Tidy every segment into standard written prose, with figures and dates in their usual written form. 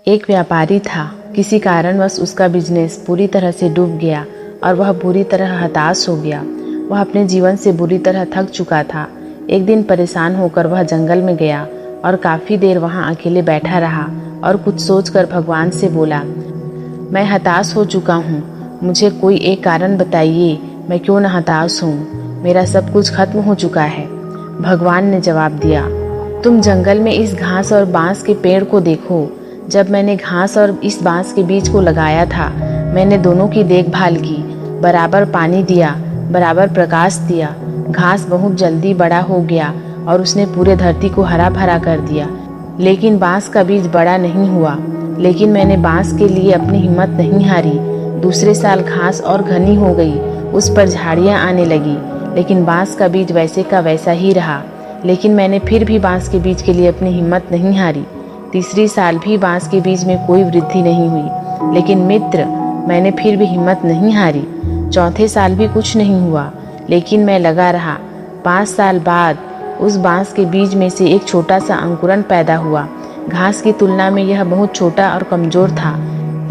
एक व्यापारी था। किसी कारणवश उसका बिजनेस पूरी तरह से डूब गया और वह बुरी तरह हताश हो गया। वह अपने जीवन से बुरी तरह थक चुका था। एक दिन परेशान होकर वह जंगल में गया और काफ़ी देर वहाँ अकेले बैठा रहा और कुछ सोचकर भगवान से बोला, मैं हताश हो चुका हूँ, मुझे कोई एक कारण बताइए, मैं क्यों न हताश हूँ, मेरा सब कुछ खत्म हो चुका है। भगवान ने जवाब दिया, तुम जंगल में इस घास और बांस के पेड़ को देखो। जब मैंने घास और इस बांस के बीज को लगाया था, मैंने दोनों की देखभाल की, बराबर पानी दिया, बराबर प्रकाश दिया। घास बहुत जल्दी बड़ा हो गया और उसने पूरे धरती को हरा भरा कर दिया। लेकिन बांस का बीज बड़ा नहीं हुआ। लेकिन मैंने बांस के लिए अपनी हिम्मत नहीं हारी। दूसरे साल घास और घनी हो गई, उस पर झाड़ियाँ आने लगी, लेकिन बांस का बीज वैसे का वैसा ही रहा। लेकिन मैंने फिर भी बांस के बीज के लिए अपनी हिम्मत नहीं हारी। तीसरी साल भी बांस के बीज में कोई वृद्धि नहीं हुई, लेकिन मित्र, मैंने फिर भी हिम्मत नहीं हारी। चौथे साल भी कुछ नहीं हुआ, लेकिन मैं लगा रहा। 5 साल बाद उस बांस के बीज में से एक छोटा सा अंकुरन पैदा हुआ। घास की तुलना में यह बहुत छोटा और कमजोर था,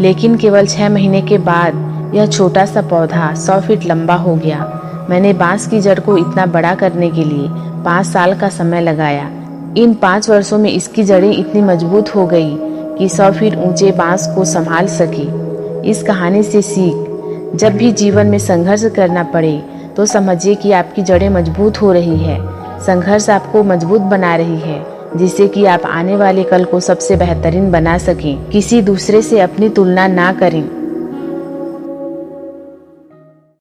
लेकिन केवल 6 महीने के बाद यह छोटा सा पौधा 100 फीट लंबा हो गया। मैंने बांस की जड़ को इतना बड़ा करने के लिए 5 साल का समय लगाया। इन 5 वर्षों में इसकी जड़ें इतनी मजबूत हो गई कि 100 फीट ऊंचे बांस को संभाल सकी। इस कहानी से सीख, जब भी जीवन में संघर्ष करना पड़े तो समझिए कि आपकी जड़ें मजबूत हो रही है। संघर्ष आपको मजबूत बना रही है, जिससे कि आप आने वाले कल को सबसे बेहतरीन बना सकें। किसी दूसरे से अपनी तुलना ना करें।